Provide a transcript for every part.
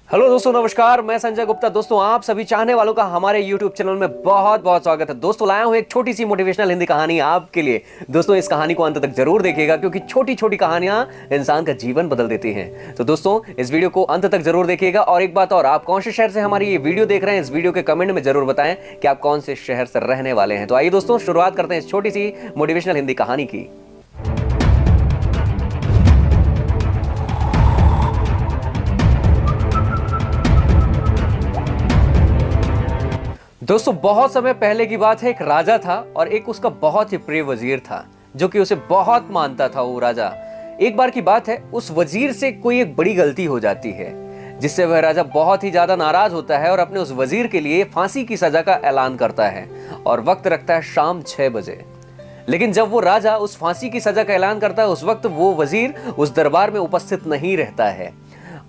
Hello दोस्तों, नमस्कार। मैं संजय गुप्ता। दोस्तों, आप सभी चाहने वालों का हमारे YouTube चैनल में बहुत बहुत स्वागत है। दोस्तों, लाया हूं एक छोटी सी मोटिवेशनल हिंदी कहानी आपके लिए। दोस्तों, इस कहानी को अंत तक जरूर देखिएगा क्योंकि छोटी छोटी कहानियां इंसान का जीवन बदल देती हैं। तो दोस्तों, इस वीडियो को अंत तक जरूर देखिएगा। और एक बात और, आप कौन से शहर से हमारी ये वीडियो देख रहे हैं, इस वीडियो के कमेंट में जरूर बताएं कि आप कौन से शहर से रहने वाले हैं। तो आइए दोस्तों, शुरुआत करते हैं इस छोटी सी मोटिवेशनल हिंदी कहानी की। दोस्तों, बहुत समय पहले की बात है। एक राजा था और एक उसका बहुत ही प्रिय वजीर था जो कि उसे बहुत मानता था। वो राजा, एक बार की बात है, उस वजीर से कोई एक बड़ी गलती हो जाती है जिससे वह राजा बहुत ही ज्यादा नाराज होता है और अपने उस वजीर के लिए फांसी की सजा का ऐलान करता है और वक्त रखता है शाम 6 बजे। लेकिन जब वो राजा उस फांसी की सजा का ऐलान करता है, उस वक्त वो वजीर उस दरबार में उपस्थित नहीं रहता है।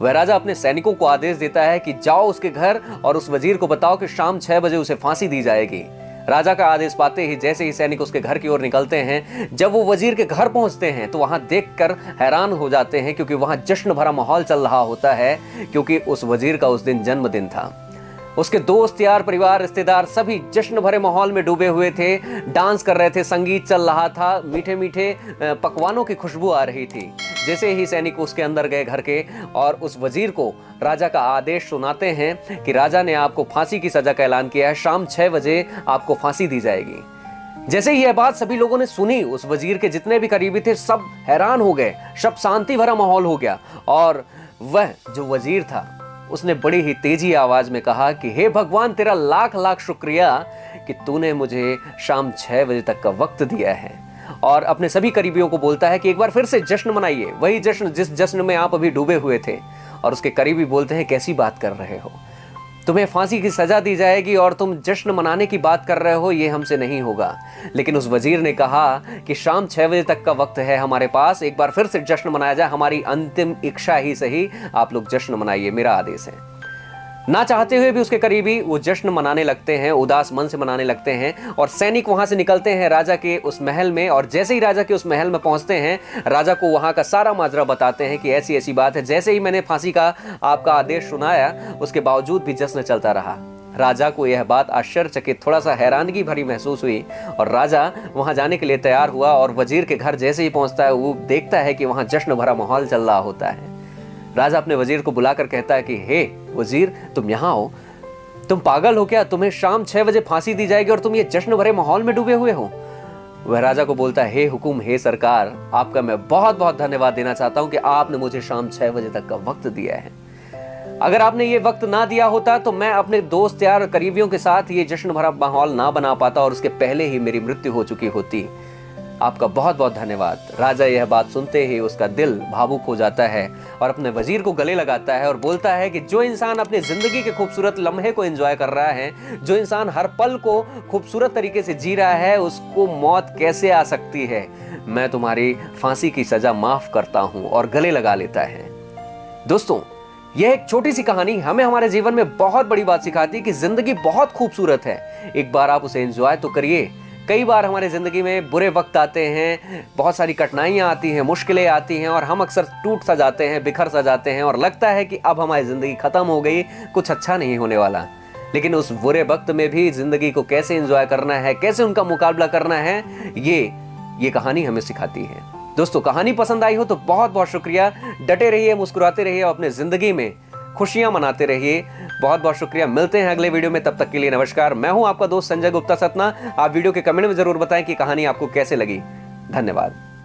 वह राजा अपने सैनिकों को आदेश देता है कि जाओ उसके घर और उस वजीर को बताओ कि शाम 6 बजे उसे फांसी दी जाएगी। राजा का आदेश पाते ही जैसे ही सैनिक उसके घर की ओर निकलते हैं, जब वो वजीर के घर पहुंचते हैं तो वहां देखकर हैरान हो जाते हैं क्योंकि वहां जश्न भरा माहौल चल रहा होता है, क्योंकि उस वजीर का उस दिन जन्मदिन था। उसके दोस्त, यार, परिवार, रिश्तेदार सभी जश्न भरे माहौल में डूबे हुए थे, डांस कर रहे थे, संगीत चल रहा था, मीठे मीठे पकवानों की खुशबू आ रही थी। जैसे ही सैनिक उसके अंदर गए घर के और उस वजीर को राजा का आदेश सुनाते हैं कि राजा ने आपको फांसी की सजा का ऐलान किया है, शाम 6 बजे आपको फांसी दी जाएगी। जैसे ही यह बात सभी लोगों ने सुनी, उस वजीर के जितने भी करीबी थे सब हैरान हो गए। सब शांति भरा माहौल हो गया और वह जो वजीर था उसने बड़ी ही तेजी आवाज में कहा कि हे भगवान, तेरा लाख लाख शुक्रिया कि तूने मुझे शाम 6 बजे तक का वक्त दिया है। और अपने सभी करीबियों को बोलता है कि एक बार फिर से जश्न मनाइए, वही जश्न जिस जश्न में आप अभी डूबे हुए थे। और उसके करीबी बोलते हैं, कैसी बात कर रहे हो, तुम्हें फांसी की सजा दी जाएगी और तुम जश्न मनाने की बात कर रहे हो, ये हमसे नहीं होगा। लेकिन उस वजीर ने कहा कि शाम 6 बजे तक का वक्त है हमारे पास, एक बार फिर से जश्न मनाया जाए, हमारी अंतिम इच्छा ही सही, आप लोग जश्न मनाइए, मेरा आदेश है। ना चाहते हुए भी उसके करीबी वो जश्न मनाने लगते हैं, उदास मन से मनाने लगते हैं। और सैनिक वहां से निकलते हैं राजा के उस महल में, और जैसे ही राजा के उस महल में पहुंचते हैं, राजा को वहां का सारा माजरा बताते हैं कि ऐसी ऐसी बात है। जैसे ही मैंने फांसी का आपका आदेश सुनाया, उसके बावजूद भी जश्न चलता रहा। राजा को यह बात आश्चर्यचकित, थोड़ा सा हैरानगी भरी महसूस हुई और राजा वहां जाने के लिए तैयार हुआ। और वजीर के घर जैसे ही पहुंचता है, वो देखता है कि वहां जश्न भरा माहौल चल रहा होता है। राजा अपने वजीर को बुलाकर कहता है कि हे वजीर, तुम यहाँ हो, तुम पागल हो क्या? तुम्हें शाम 6 बजे फांसी दी जाएगी और तुम ये जश्न भरे माहौल में डूबे हुए हो। वह राजा को बोलता है, हे हुकुम, हे सरकार, आपका मैं बहुत बहुत धन्यवाद देना चाहता हूं कि आपने मुझे शाम 6 बजे तक का वक्त दिया है। अगर आपने ये वक्त ना दिया होता तो मैं अपने दोस्त, यार, करीबियों के साथ ये जश्न भरा माहौल ना बना पाता और उसके पहले ही मेरी मृत्यु हो चुकी होती। आपका बहुत बहुत धन्यवाद। राजा यह बात सुनते ही उसका दिल भावुक हो जाता है और अपने वजीर को गले लगाता है और बोलता है कि जो इंसान अपनी जिंदगी के खूबसूरत लम्हे को एंजॉय कर रहा है, जो इंसान हर पल को खूबसूरत तरीके से जी रहा है, उसको मौत कैसे आ सकती है? मैं तुम्हारी फांसी की सजा माफ करता हूं, और गले लगा लेता है। दोस्तों, यह एक छोटी सी कहानी हमें हमारे जीवन में बहुत बड़ी बात सिखाती है कि जिंदगी बहुत खूबसूरत है। एक बार आप उसे एंजॉय तो करिए। कई बार हमारे ज़िंदगी में बुरे वक्त आते हैं, बहुत सारी कठिनाइयाँ आती हैं, मुश्किलें आती हैं और हम अक्सर टूट सा जाते हैं, बिखर सा जाते हैं और लगता है कि अब हमारी ज़िंदगी ख़त्म हो गई, कुछ अच्छा नहीं होने वाला। लेकिन उस बुरे वक्त में भी ज़िंदगी को कैसे एंजॉय करना है, कैसे उनका मुकाबला करना है, ये कहानी हमें सिखाती है। दोस्तों, कहानी पसंद आई हो तो बहुत बहुत शुक्रिया। डटे रहिए, मुस्कुराते रहिए और अपने ज़िंदगी में खुशियां मनाते रहिए। बहुत बहुत शुक्रिया। मिलते हैं अगले वीडियो में, तब तक के लिए नमस्कार। मैं हूं आपका दोस्त संजय गुप्ता सतना। आप वीडियो के कमेंट में जरूर बताएं कि कहानी आपको कैसे लगी। धन्यवाद।